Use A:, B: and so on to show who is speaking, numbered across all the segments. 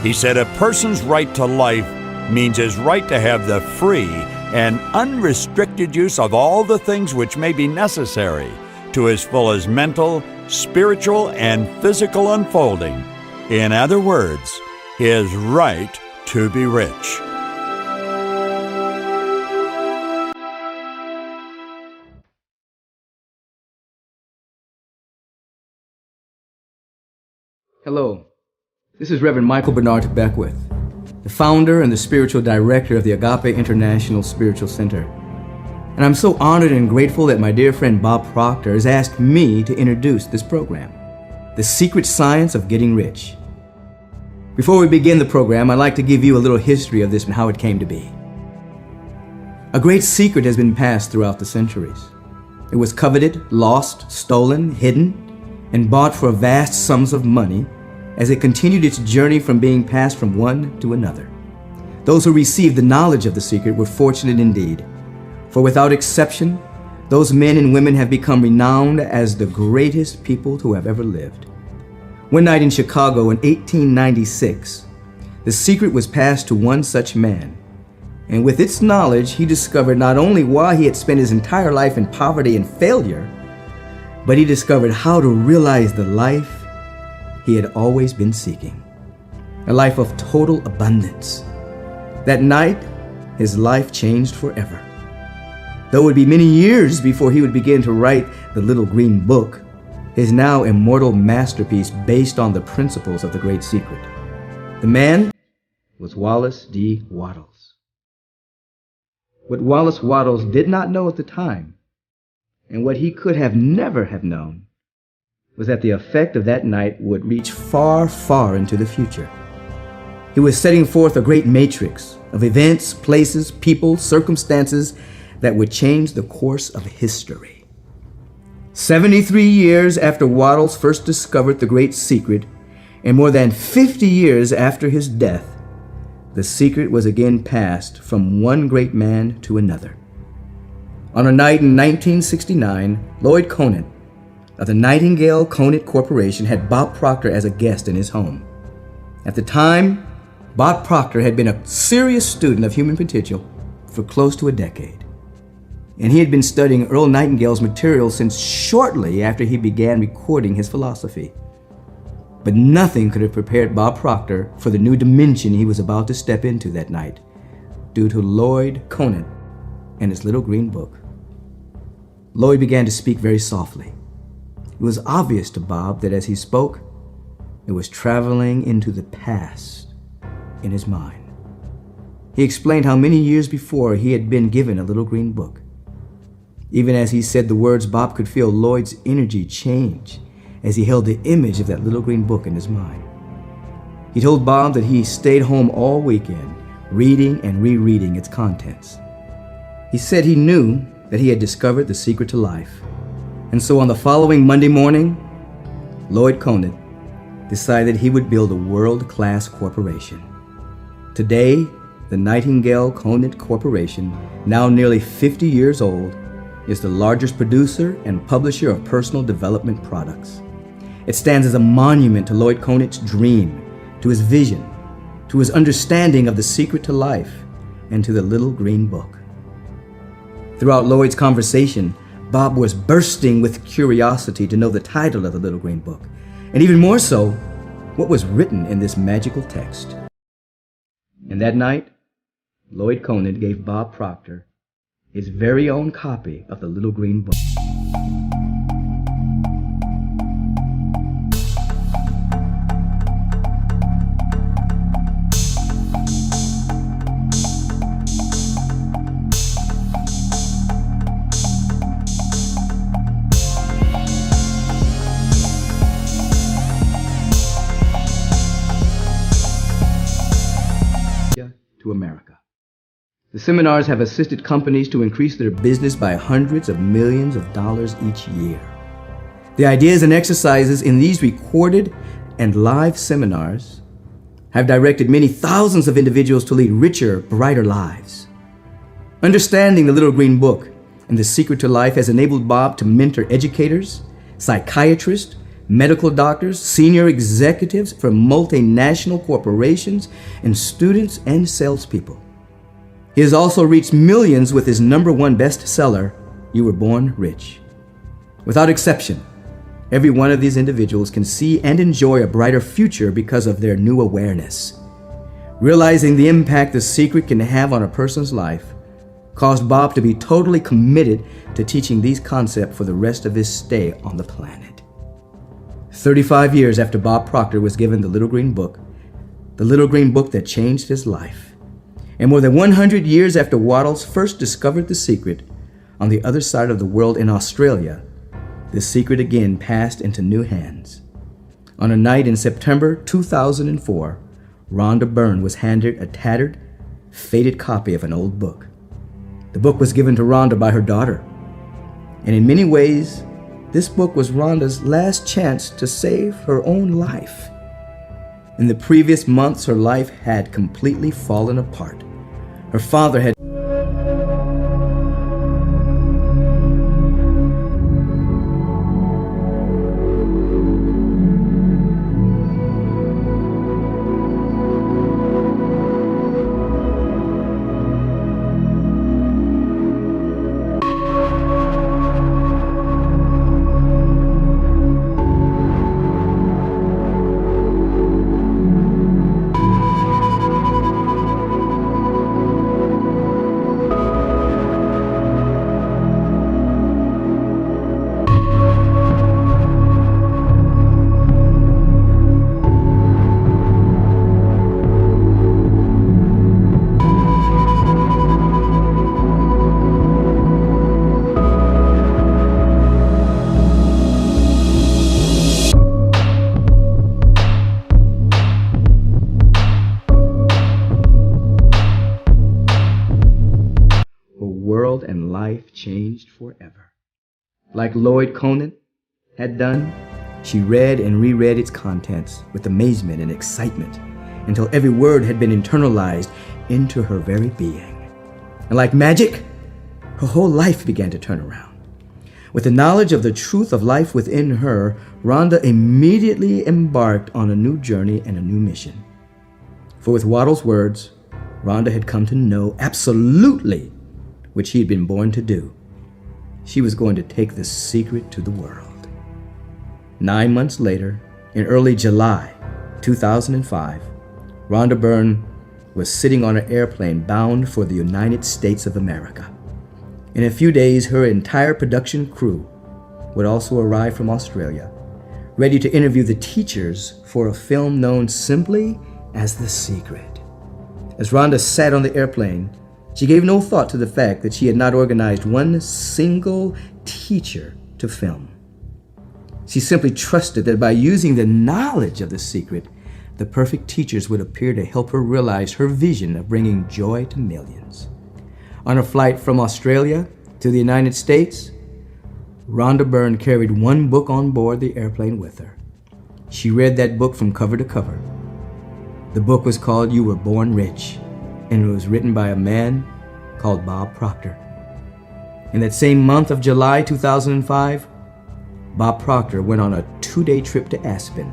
A: He said a person's right to life means his right to have the free and unrestricted use of all the things which may be necessary to his fullest mental, spiritual, and physical unfolding. In other words, his right to be rich.
B: Hello, this is Reverend Michael Bernard Beckwith, the founder and the spiritual director of the Agape International Spiritual Center. And I'm so honored and grateful that my dear friend Bob Proctor has asked me to introduce this program, The Secret Science of Getting Rich. Before we begin the program, I'd like to give you a little history of this and how it came to be. A great secret has been passed throughout the centuries. It was coveted, lost, stolen, hidden, and bought for vast sums of money as it continued its journey from being passed from one to another. Those who received the knowledge of the secret were fortunate indeed, for without exception, those men and women have become renowned as the greatest people to have ever lived. One night in Chicago in 1896, the secret was passed to one such man, and with its knowledge, he discovered not only why he had spent his entire life in poverty and failure, but he discovered how to realize the life he had always been seeking, a life of total abundance. That night, his life changed forever. Though it would be many years before he would begin to write the Little Green Book, his now immortal masterpiece based on the principles of the Great Secret. The man was Wallace D. Wattles. What Wallace Wattles did not know at the time, and what he could have never have known, was that the effect of that night would reach far, far into the future. He was setting forth a great matrix of events, places, people, circumstances that would change the course of history. 73 years after Wattles first discovered the Great Secret, and more than 50 years after his death, the secret was again passed from one great man to another. On a night in 1969, Lloyd Conant of the Nightingale Conant Corporation had Bob Proctor as a guest in his home. At the time, Bob Proctor had been a serious student of human potential for close to a decade, and he had been studying Earl Nightingale's material since shortly after he began recording his philosophy. But nothing could have prepared Bob Proctor for the new dimension he was about to step into that night, due to Lloyd Conant and his Little Green Book. Lloyd began to speak very softly. It was obvious to Bob that as he spoke, it was traveling into the past in his mind. He explained how many years before he had been given a Little Green Book. Even as he said the words, Bob could feel Lloyd's energy change as he held the image of that Little Green Book in his mind. He told Bob that he stayed home all weekend, reading and rereading its contents. He said he knew that he had discovered the secret to life. And so on the following Monday morning, Lloyd Conant decided he would build a world-class corporation. Today, the Nightingale Conant Corporation, now nearly 50 years old, is the largest producer and publisher of personal development products. It stands as a monument to Lloyd Conant's dream, to his vision, to his understanding of the secret to life, and to the Little Green Book. Throughout Lloyd's conversation, Bob was bursting with curiosity to know the title of the Little Green Book, and even more so, what was written in this magical text. And that night, Lloyd Conant gave Bob Proctor his very own copy of the Little Green Book. To America. The seminars have assisted companies to increase their business by hundreds of millions of dollars each year. The ideas and exercises in these recorded and live seminars have directed many thousands of individuals to lead richer, brighter lives. Understanding the Little Green Book and the secret to life has enabled Bob to mentor educators, psychiatrists, medical doctors, senior executives from multinational corporations, and students and salespeople. He has also reached millions with his #1 bestseller, You Were Born Rich. Without exception, every one of these individuals can see and enjoy a brighter future because of their new awareness. Realizing the impact The Secret can have on a person's life caused Bob to be totally committed to teaching these concepts for the rest of his stay on the planet. 35 years after Bob Proctor was given the Little Green Book that changed his life, and more than 100 years after Wattles first discovered The Secret on the other side of the world in Australia, The Secret again passed into new hands. On a night in September 2004, Rhonda Byrne was handed a tattered, faded copy of an old book. The book was given to Rhonda by her daughter, and in many ways, this book was Rhonda's last chance to save her own life. In the previous months, her life had completely fallen apart. Her father had and life changed forever. Like Lloyd Conant had done, she read and reread its contents with amazement and excitement until every word had been internalized into her very being. And like magic, her whole life began to turn around. With the knowledge of the truth of life within her, Rhonda immediately embarked on a new journey and a new mission. For with Wattles' words, Rhonda had come to know absolutely what she had been born to do. She was going to take The Secret to the world. 9 months later, in early July 2005, Rhonda Byrne was sitting on an airplane bound for the United States of America. In a few days, her entire production crew would also arrive from Australia, ready to interview the teachers for a film known simply as The Secret. As Rhonda sat on the airplane, she gave no thought to the fact that she had not organized one single teacher to film. She simply trusted that by using the knowledge of The Secret, the perfect teachers would appear to help her realize her vision of bringing joy to millions. On a flight from Australia to the United States, Rhonda Byrne carried one book on board the airplane with her. She read that book from cover to cover. The book was called You Were Born Rich, and it was written by a man called Bob Proctor. In that same month of July 2005, Bob Proctor went on a 2-day trip to Aspen,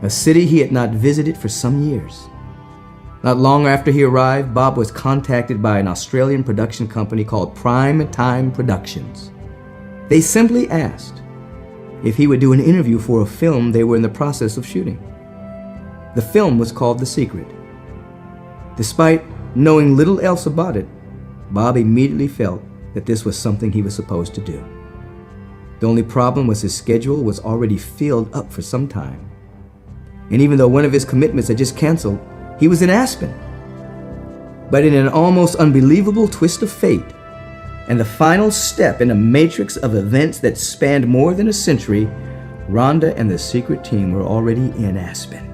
B: a city he had not visited for some years. Not long after he arrived, Bob was contacted by an Australian production company called Prime Time Productions. They simply asked if he would do an interview for a film they were in the process of shooting. The film was called The Secret. Despite knowing little else about it, Bob immediately felt that this was something he was supposed to do. The only problem was his schedule was already filled up for some time. And even though one of his commitments had just canceled, he was in Aspen. But in an almost unbelievable twist of fate, and the final step in a matrix of events that spanned more than a century, Rhonda and the Secret team were already in Aspen.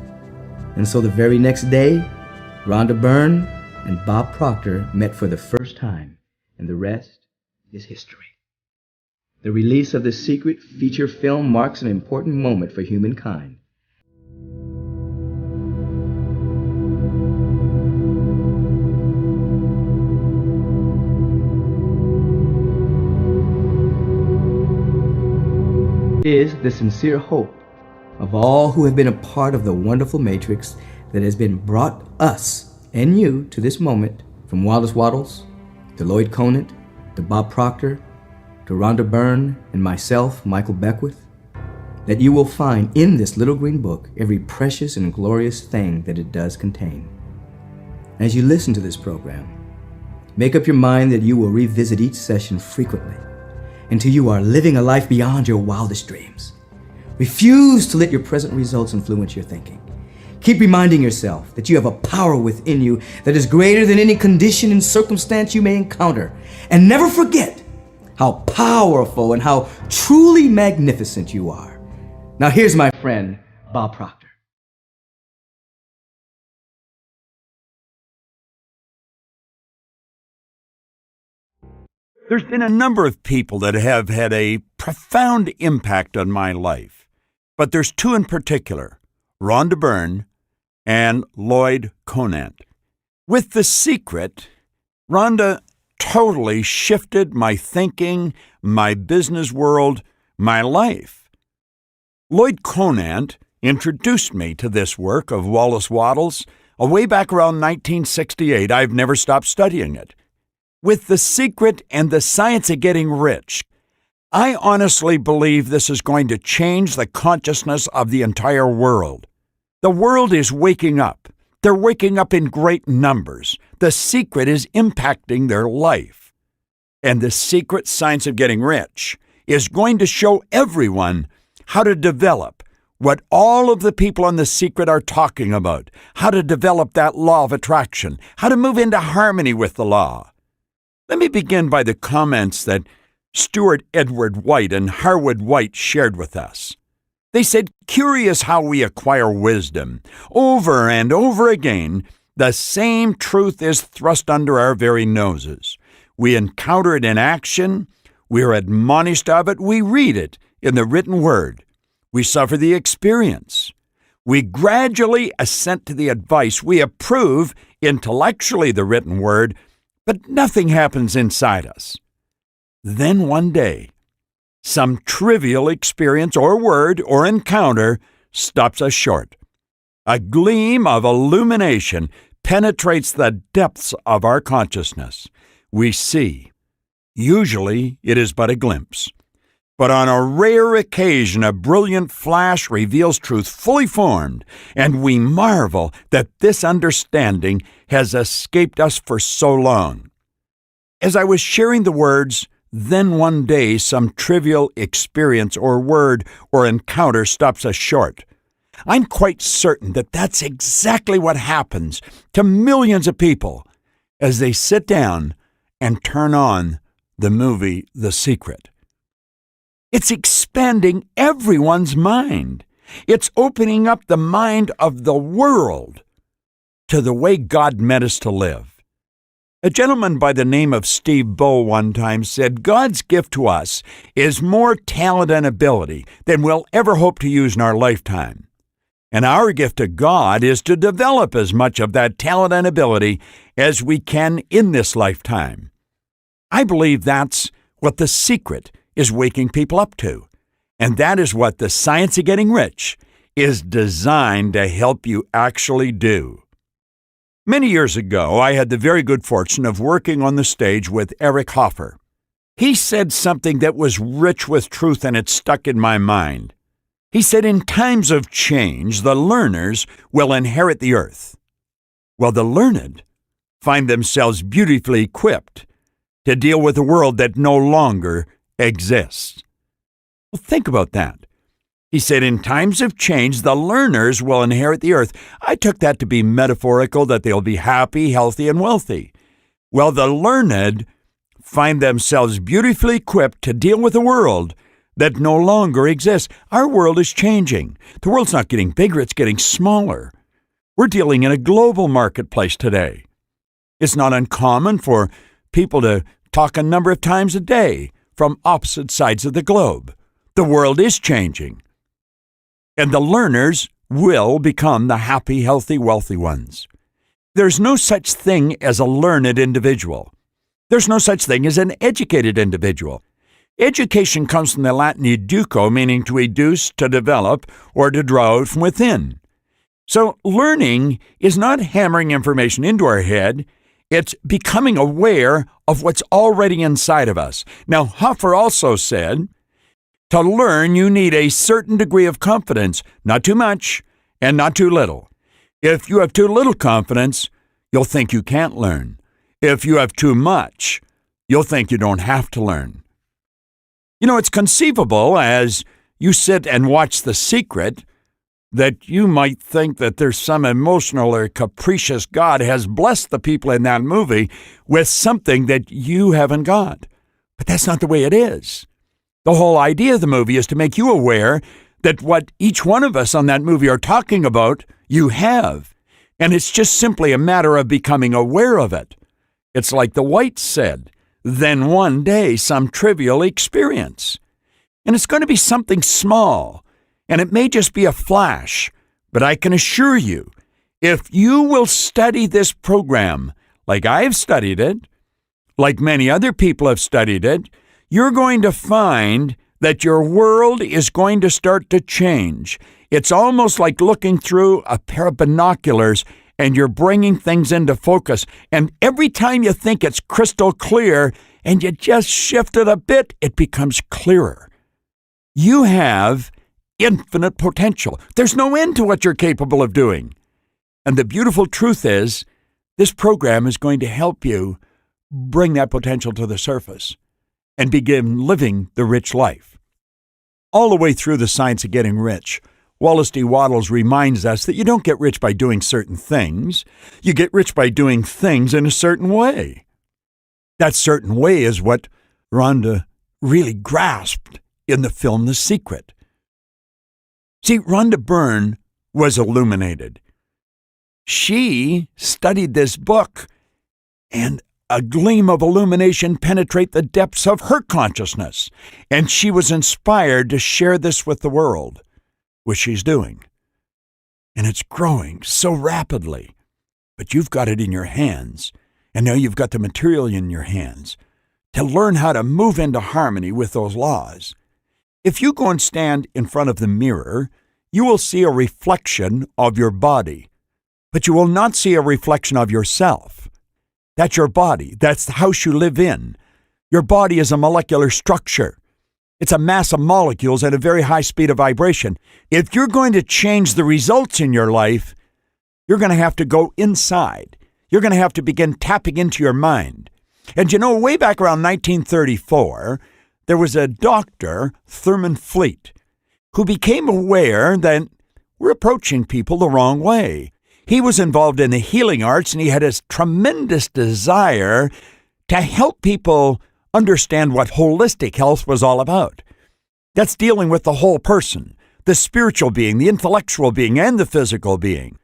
B: And so the very next day, Rhonda Byrne and Bob Proctor met for the first time, and the rest is history. The release of The Secret feature film marks an important moment for humankind. is the sincere hope of all who have been a part of the wonderful matrix that has been brought us and you to this moment, from Wallace Wattles to Lloyd Conant to Bob Proctor to Rhonda Byrne and myself, Michael Beckwith, that you will find in this little green book every precious and glorious thing that it does contain. As you listen to this program, make up your mind that you will revisit each session frequently until you are living a life beyond your wildest dreams. Refuse to let your present results influence your thinking. Keep reminding yourself that you have a power within you that is greater than any condition and circumstance you may encounter. And never forget how powerful and how truly magnificent you are. Now here's my friend, Bob Proctor.
A: There's been a number of people that have had a profound impact on my life, but there's two in particular, Rhonda Byrne and Lloyd Conant. With The Secret, Rhonda totally shifted my thinking, my business world, my life. Lloyd Conant introduced me to this work of Wallace Wattles way back around 1968. I've never stopped studying it. With The Secret and The Science of Getting Rich, I honestly believe this is going to change the consciousness of the entire world. The world is waking up. They're waking up in great numbers. The Secret is impacting their life. And The Secret Science of Getting Rich is going to show everyone how to develop what all of the people on The Secret are talking about, how to develop that law of attraction, how to move into harmony with the law. Let me begin by the comments that Stuart Edward White and Harwood White shared with us. They said, "Curious how we acquire wisdom. Over and over again, the same truth is thrust under our very noses. We encounter it in action, we are admonished of it, we read it in the written word. We suffer the experience. We gradually assent to the advice. We approve intellectually the written word, but nothing happens inside us. Then one day, some trivial experience or word or encounter stops us short. A gleam of illumination penetrates the depths of our consciousness. We see. Usually it is but a glimpse. But on a rare occasion, a brilliant flash reveals truth fully formed, and we marvel that this understanding has escaped us for so long." As I was sharing the words, "Then one day some trivial experience or word or encounter stops us short," I'm quite certain that that's exactly what happens to millions of people as they sit down and turn on the movie The Secret. It's expanding everyone's mind. It's opening up the mind of the world to the way God meant us to live. A gentleman by the name of Steve Bow one time said, "God's gift to us is more talent and ability than we'll ever hope to use in our lifetime. And our gift to God is to develop as much of that talent and ability as we can in this lifetime." I believe that's what The Secret is waking people up to. And that is what The Science of Getting Rich is designed to help you actually do. Many years ago, I had the very good fortune of working on the stage with Eric Hoffer. He said something that was rich with truth, and it stuck in my mind. He said, "In times of change, the learners will inherit the earth, while the learned find themselves beautifully equipped to deal with a world that no longer exists." Well, think about that. He said, in times of change, the learners will inherit the earth. I took that to be metaphorical, that they'll be happy, healthy, and wealthy. Well, the learned find themselves beautifully equipped to deal with a world that no longer exists. Our world is changing. The world's not getting bigger, it's getting smaller. We're dealing in a global marketplace today. It's not uncommon for people to talk a number of times a day from opposite sides of the globe. The world is changing. And the learners will become the happy, healthy, wealthy ones. There's no such thing as a learned individual. There's no such thing as an educated individual. Education comes from the Latin educo, meaning to educe, to develop, or to draw out from within. So learning is not hammering information into our head. It's becoming aware of what's already inside of us. Now, Hoffer also said, to learn, you need a certain degree of confidence, not too much and not too little. If you have too little confidence, you'll think you can't learn. If you have too much, you'll think you don't have to learn. You know, it's conceivable as you sit and watch The Secret that you might think that there's some emotional or capricious God has blessed the people in that movie with something that you haven't got. But that's not the way it is. The whole idea of the movie is to make you aware that what each one of us on that movie are talking about, you have. And it's just simply a matter of becoming aware of it. It's like the Whites said, then one day some trivial experience. And it's going to be something small. And it may just be a flash, but I can assure you, if you will study this program like I've studied it, like many other people have studied it, you're going to find that your world is going to start to change. It's almost like looking through a pair of binoculars and you're bringing things into focus. And every time you think it's crystal clear and you just shift it a bit, it becomes clearer. You have infinite potential. There's no end to what you're capable of doing. And the beautiful truth is, this program is going to help you bring that potential to the surface and begin living the rich life. All the way through The Science of Getting Rich, Wallace D. Wattles reminds us that you don't get rich by doing certain things. You get rich by doing things in a certain way. That certain way is what Rhonda really grasped in the film The Secret. See, Rhonda Byrne was illuminated. She studied this book, and a gleam of illumination penetrated the depths of her consciousness, and she was inspired to share this with the world, which she's doing. And it's growing so rapidly, but you've got it in your hands, and now you've got the material in your hands to learn how to move into harmony with those laws. If you go and stand in front of the mirror, you will see a reflection of your body, but you will not see a reflection of yourself. That's your body. That's the house you live in. Your body is a molecular structure. It's a mass of molecules at a very high speed of vibration. If you're going to change the results in your life, you're going to have to go inside. You're going to have to begin tapping into your mind. And you know, way back around 1934, there was a doctor, Thurman Fleet, who became aware that we're approaching people the wrong way. He was involved in the healing arts, and he had a tremendous desire to help people understand what holistic health was all about. That's dealing with the whole person, the spiritual being, the intellectual being, and the physical being.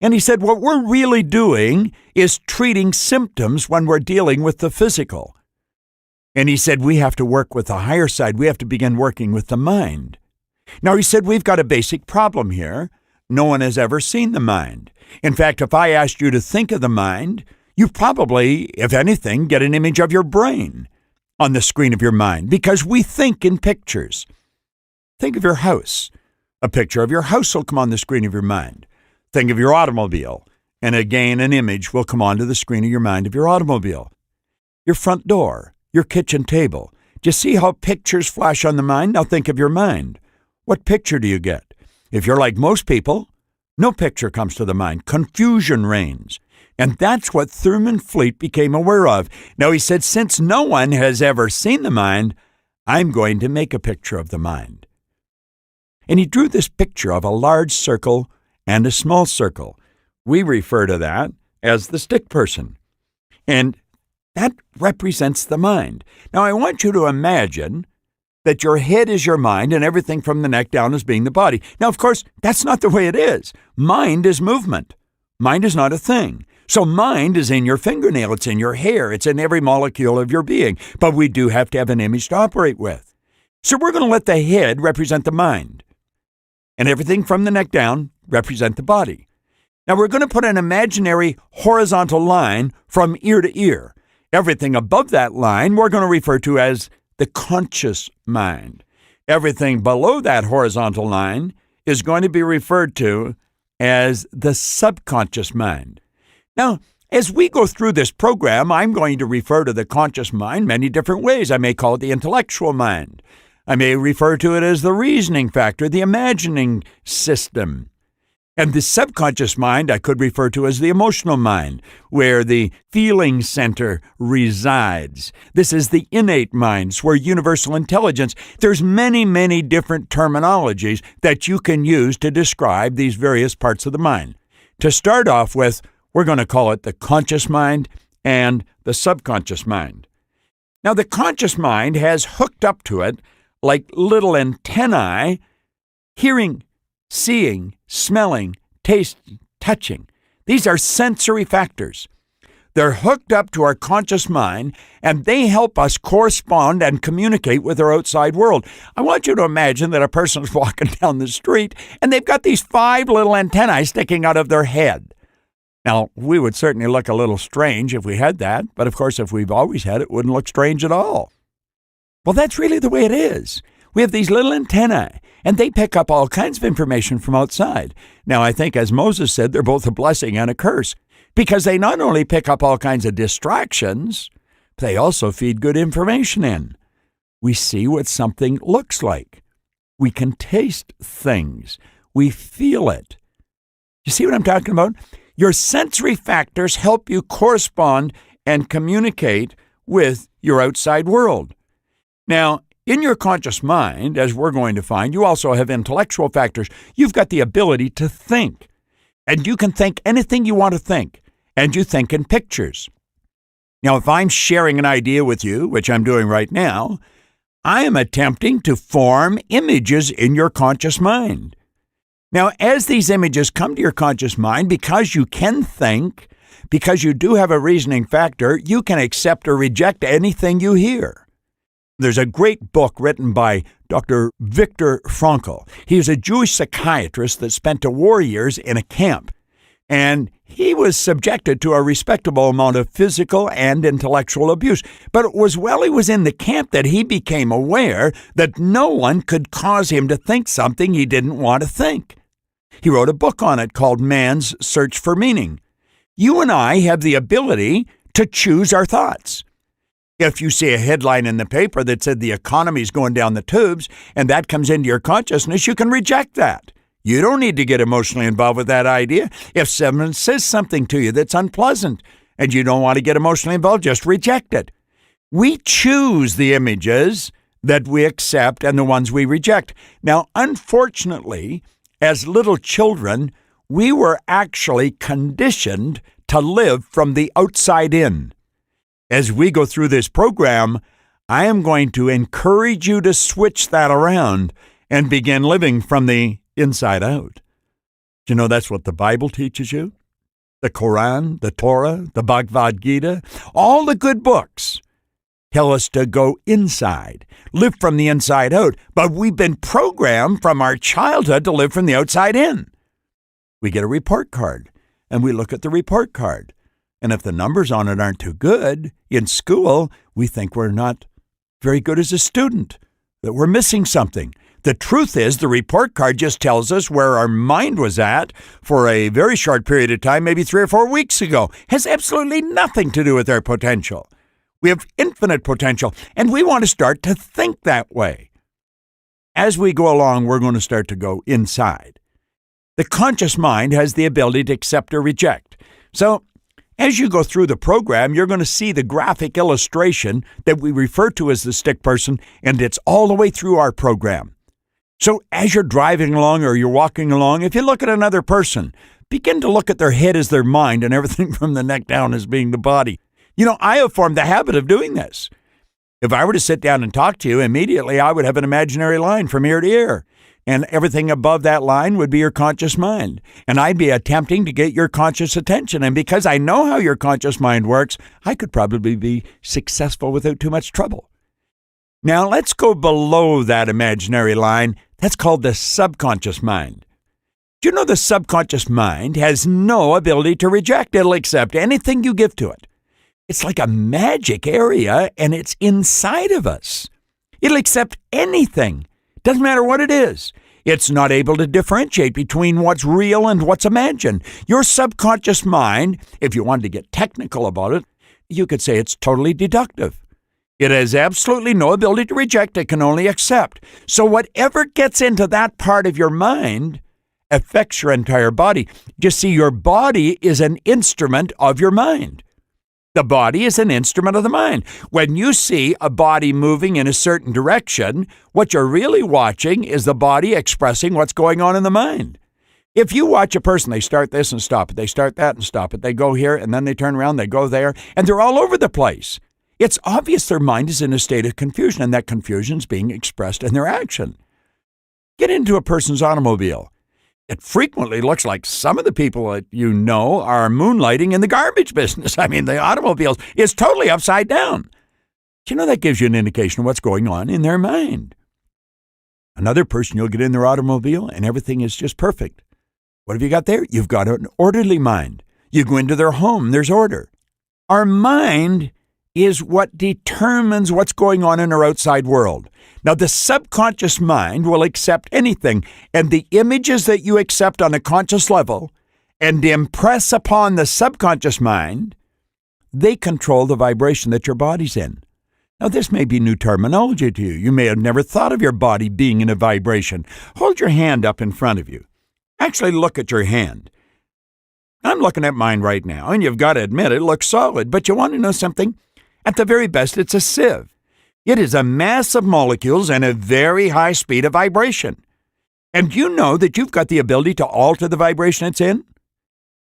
A: And he said, what we're really doing is treating symptoms when we're dealing with the physical. And he said, we have to work with the higher side. We have to begin working with the mind. Now, he said, we've got a basic problem here. No one has ever seen the mind. In fact, if I asked you to think of the mind, you probably, if anything, get an image of your brain on the screen of your mind, because we think in pictures. Think of your house. A picture of your house will come on the screen of your mind. Think of your automobile, and again, an image will come onto the screen of your mind of your automobile. Your front door, your kitchen table. Do you see how pictures flash on the mind? Now think of your mind. What picture do you get? If you're like most people, no picture comes to the mind. Confusion reigns. And that's what Thurman Fleet became aware of. Now, he said, since no one has ever seen the mind, I'm going to make a picture of the mind. And he drew this picture of a large circle and a small circle. We refer to that as the stick person. And that represents the mind. Now, I want you to imagine that your head is your mind and everything from the neck down is being the body. Now, of course, that's not the way it is. Mind is movement. Mind is not a thing. So mind is in your fingernail, it's in your hair, it's in every molecule of your being. But we do have to have an image to operate with. So we're going to let the head represent the mind. And everything from the neck down represent the body. Now we're going to put an imaginary horizontal line from ear to ear. Everything above that line we're going to refer to as the conscious mind. Everything below that horizontal line is going to be referred to as the subconscious mind. Now, as we go through this program, I'm going to refer to the conscious mind many different ways. I may call it the intellectual mind. I may refer to it as the reasoning factor, the imagining system. And the subconscious mind I could refer to as the emotional mind, where the feeling center resides. This is the innate mind, where universal intelligence. There's many, many different terminologies that you can use to describe these various parts of the mind. To start off with, we're going to call it the conscious mind and the subconscious mind. Now, the conscious mind has hooked up to it like little antennae, hearing, seeing, smelling, tasting, touching. These are sensory factors. They're hooked up to our conscious mind, and they help us correspond and communicate with our outside world. I want you to imagine that a person's walking down the street, and they've got these 5 little antennae sticking out of their head. Now, we would certainly look a little strange if we had that, but of course, if we've always had it, it wouldn't look strange at all. Well, that's really the way it is. We have these little antennae, and they pick up all kinds of information from outside. Now, I think, as Moses said, they're both a blessing and a curse, because they not only pick up all kinds of distractions, but they also feed good information in. We see what something looks like. We can taste things. We feel it. You see what I'm talking about? Your sensory factors help you correspond and communicate with your outside world. Now, in your conscious mind, as we're going to find, you also have intellectual factors. You've got the ability to think, and you can think anything you want to think, and you think in pictures. Now, if I'm sharing an idea with you, which I'm doing right now, I am attempting to form images in your conscious mind. Now, as these images come to your conscious mind, because you can think, because you do have a reasoning factor, you can accept or reject anything you hear. There's a great book written by Dr. Viktor Frankl. He was a Jewish psychiatrist that spent the war years in a camp, and he was subjected to a respectable amount of physical and intellectual abuse. But it was while he was in the camp that he became aware that no one could cause him to think something he didn't want to think. He wrote a book on it called Man's Search for Meaning. You and I have the ability to choose our thoughts. If you see a headline in the paper that said the economy's going down the tubes, and that comes into your consciousness, you can reject that. You don't need to get emotionally involved with that idea. If someone says something to you that's unpleasant and you don't want to get emotionally involved, just reject it. We choose the images that we accept and the ones we reject. Now, unfortunately, as little children, we were actually conditioned to live from the outside in. As we go through this program, I am going to encourage you to switch that around and begin living from the inside out. Do you know that's what the Bible teaches you? The Quran, the Torah, the Bhagavad Gita, all the good books tell us to go inside, live from the inside out, but we've been programmed from our childhood to live from the outside in. We get a report card, and we look at the report card. And if the numbers on it aren't too good, in school, we think we're not very good as a student, that we're missing something. The truth is, the report card just tells us where our mind was at for a very short period of time, maybe 3 or 4 weeks ago. It has absolutely nothing to do with our potential. We have infinite potential, and we want to start to think that way. As we go along, we're going to start to go inside. The conscious mind has the ability to accept or reject. So, as you go through the program, you're going to see the graphic illustration that we refer to as the stick person, and it's all the way through our program. So as you're driving along or you're walking along, if you look at another person, begin to look at their head as their mind and everything from the neck down as being the body. You know, I have formed the habit of doing this. If I were to sit down and talk to you, immediately I would have an imaginary line from ear to ear. And everything above that line would be your conscious mind. And I'd be attempting to get your conscious attention. And because I know how your conscious mind works, I could probably be successful without too much trouble. Now, let's go below that imaginary line. That's called the subconscious mind. Do you know the subconscious mind has no ability to reject? It'll accept anything you give to it. It's like a magic area, and it's inside of us. It'll accept anything. Doesn't matter what it is. It's not able to differentiate between what's real and what's imagined. Your subconscious mind, if you wanted to get technical about it, you could say it's totally deductive. It has absolutely no ability to reject. It can only accept. So whatever gets into that part of your mind affects your entire body. Just see, your body is an instrument of your mind. The body is an instrument of the mind. When you see a body moving in a certain direction, what you're really watching is the body expressing what's going on in the mind. If you watch a person, they start this and stop it, they start that and stop it, they go here and then they turn around, they go there, and they're all over the place. It's obvious their mind is in a state of confusion, and that confusion is being expressed in their action. Get into a person's automobile. It frequently looks like some of the people that you know are moonlighting in the garbage business. I mean, the automobiles is totally upside down. You know, that gives you an indication of what's going on in their mind. Another person, you'll get in their automobile and everything is just perfect. What have you got there? You've got an orderly mind. You go into their home, there's order. Our mind is what determines what's going on in our outside world. Now, the subconscious mind will accept anything, and the images that you accept on a conscious level and impress upon the subconscious mind, they control the vibration that your body's in. Now, this may be new terminology to you. You may have never thought of your body being in a vibration. Hold your hand up in front of you. Actually, look at your hand. I'm looking at mine right now, and you've got to admit it looks solid, but you want to know something? At the very best, it's a sieve. It is a mass of molecules and a very high speed of vibration. And you know that you've got the ability to alter the vibration it's in?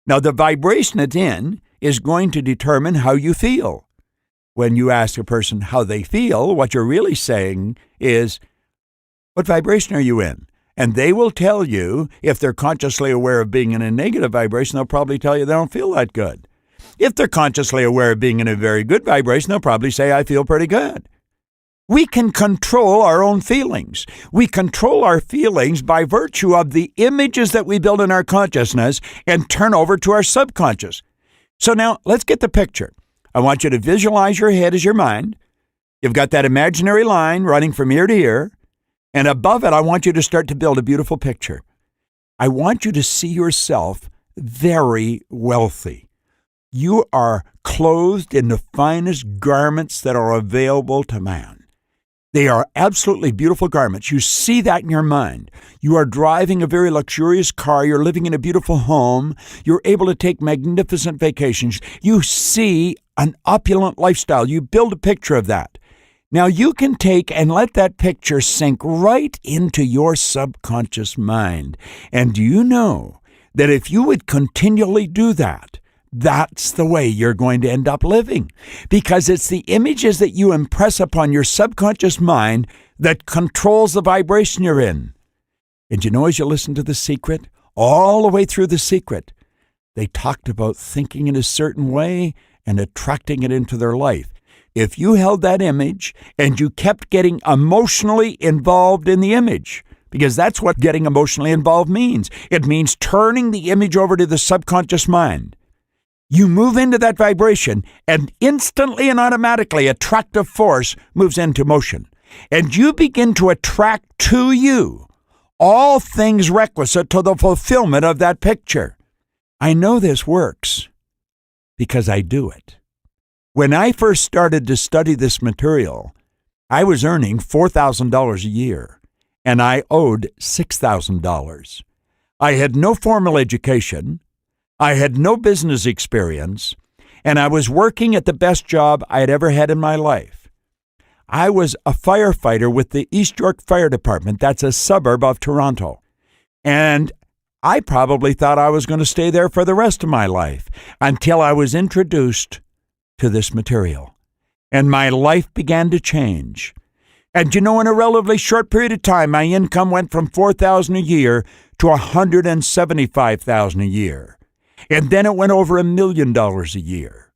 A: Now, the vibration it's in is going to determine how you feel. When you ask a person how they feel, what you're really saying is, what vibration are you in? And they will tell you, if they're consciously aware of being in a negative vibration, they'll probably tell you they don't feel that good. If they're consciously aware of being in a very good vibration, they'll probably say, I feel pretty good. We can control our own feelings. We control our feelings by virtue of the images that we build in our consciousness and turn over to our subconscious. So now, let's get the picture. I want you to visualize your head as your mind. You've got that imaginary line running from ear to ear. And above it, I want you to start to build a beautiful picture. I want you to see yourself very wealthy. You are clothed in the finest garments that are available to man. They are absolutely beautiful garments. You see that in your mind. You are driving a very luxurious car. You're living in a beautiful home. You're able to take magnificent vacations. You see an opulent lifestyle. You build a picture of that. Now you can take and let that picture sink right into your subconscious mind. And do you know that if you would continually do that, that's the way you're going to end up living, because it's the images that you impress upon your subconscious mind that controls the vibration you're in. And you know, as you listen to The Secret, all the way through The Secret, they talked about thinking in a certain way and attracting it into their life. If you held that image and you kept getting emotionally involved in the image, because that's what getting emotionally involved means. It means turning the image over to the subconscious mind. You move into that vibration, and instantly and automatically attractive force moves into motion. And you begin to attract to you all things requisite to the fulfillment of that picture. I know this works because I do it. When I first started to study this material, I was earning $4,000 a year, and I owed $6,000. I had no formal education. I had no business experience, and I was working at the best job I had ever had in my life. I was a firefighter with the East York Fire Department. That's a suburb of Toronto. And I probably thought I was going to stay there for the rest of my life until I was introduced to this material. And my life began to change. And you know, in a relatively short period of time, my income went from $4,000 a year to $175,000 a year. And then it went over $1 million a year.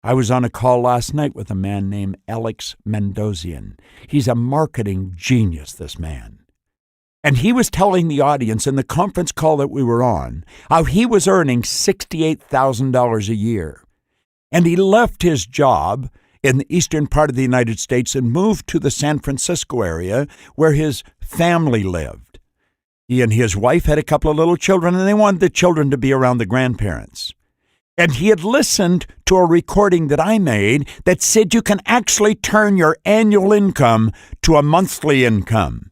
A: I was on a call last night with a man named Alex Mandossian. He's a marketing genius, this man. And he was telling the audience in the conference call that we were on how he was earning $68,000 a year. And he left his job in the eastern part of the United States and moved to the San Francisco area where his family lived. He and his wife had a couple of little children, and they wanted the children to be around the grandparents. And he had listened to a recording that I made that said you can actually turn your annual income to a monthly income.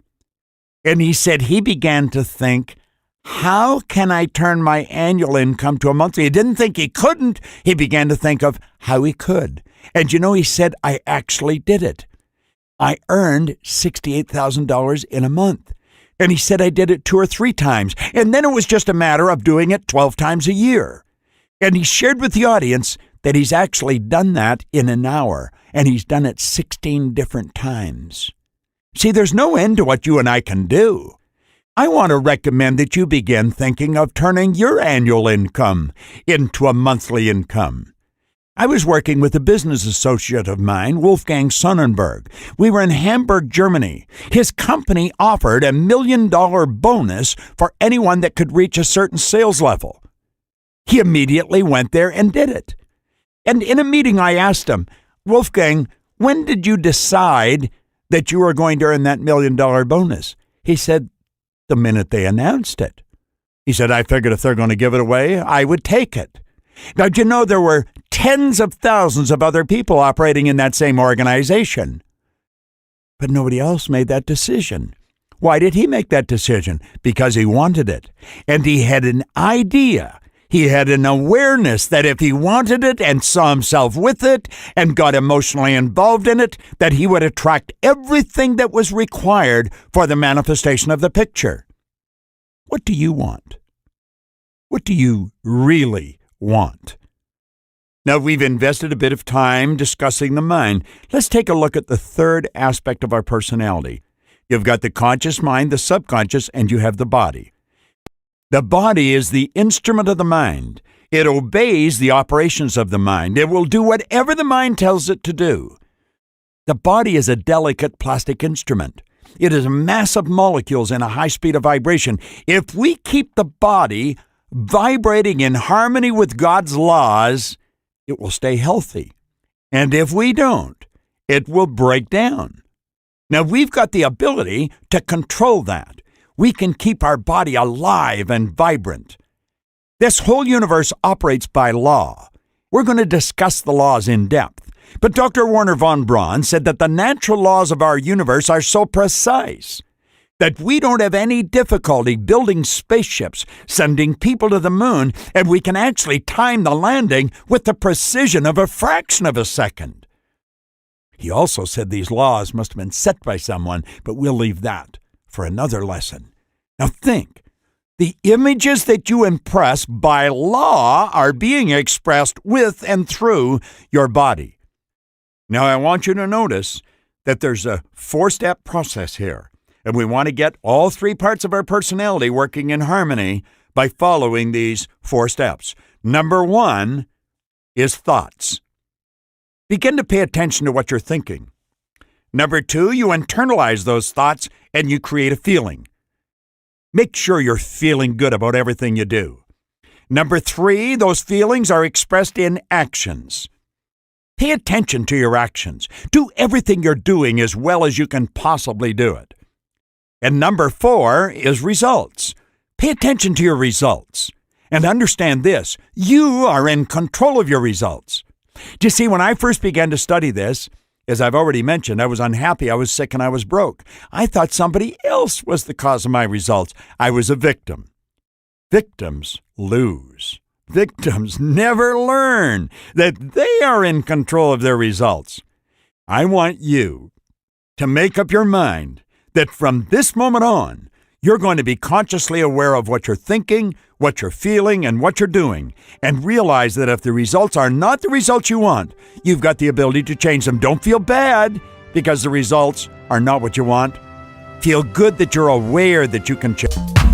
A: And he said he began to think, how can I turn my annual income to a monthly? He didn't think he couldn't. He began to think of how he could. And he said, I actually did it. I earned $68,000 in a month. And he said I did it 2 or 3 times. And then it was just a matter of doing it 12 times a year. And he shared with the audience that he's actually done that in an hour, and he's done it 16 different times. See, there's no end to what you and I can do. I want to recommend that you begin thinking of turning your annual income into a monthly income. I was working with a business associate of mine, Wolfgang Sonnenberg. We were in Hamburg, Germany. His company offered a $1 million bonus for anyone that could reach a certain sales level. He immediately went there and did it. And in a meeting, I asked him, Wolfgang, when did you decide that you were going to earn that $1 million bonus? He said, the minute they announced it. He said, I figured if they're going to give it away, I would take it. Now, there were tens of thousands of other people operating in that same organization. But nobody else made that decision. Why did he make that decision? Because he wanted it. And he had an idea. He had an awareness that if he wanted it and saw himself with it and got emotionally involved in it, that he would attract everything that was required for the manifestation of the picture. What do you want? What do you really want? Now, we've invested a bit of time discussing the mind. Let's take a look at the third aspect of our personality. You've got the conscious mind, the subconscious, and you have the body. The body is the instrument of the mind. It obeys the operations of the mind. It will do whatever the mind tells it to do. The body is a delicate plastic instrument. It is a mass of molecules in a high speed of vibration. If we keep the body vibrating in harmony with God's laws, it will stay healthy. And if we don't, it will break down. Now, we've got the ability to control that. We can keep our body alive and vibrant. This whole universe operates by law. We're going to discuss the laws in depth. But Dr. Werner von Braun said that the natural laws of our universe are so precise that we don't have any difficulty building spaceships, sending people to the moon, and we can actually time the landing with the precision of a fraction of a second. He also said these laws must have been set by someone, but we'll leave that for another lesson. Now think, the images that you impress by law are being expressed with and through your body. Now I want you to notice that there's a 4-step process here, and we want to get all 3 parts of our personality working in harmony by following these 4 steps. Number 1 is thoughts. Begin to pay attention to what you're thinking. Number 2, you internalize those thoughts and you create a feeling. Make sure you're feeling good about everything you do. Number 3, those feelings are expressed in actions. Pay attention to your actions. Do everything you're doing as well as you can possibly do it. And number 4 is results. Pay attention to your results. And understand this, you are in control of your results. Do you see, when I first began to study this, as I've already mentioned, I was unhappy, I was sick, and I was broke. I thought somebody else was the cause of my results. I was a victim. Victims lose. Victims never learn that they are in control of their results. I want you to make up your mind that from this moment on, you're going to be consciously aware of what you're thinking, what you're feeling, and what you're doing, and realize that if the results are not the results you want, you've got the ability to change them. Don't feel bad because the results are not what you want. Feel good that you're aware that you can change.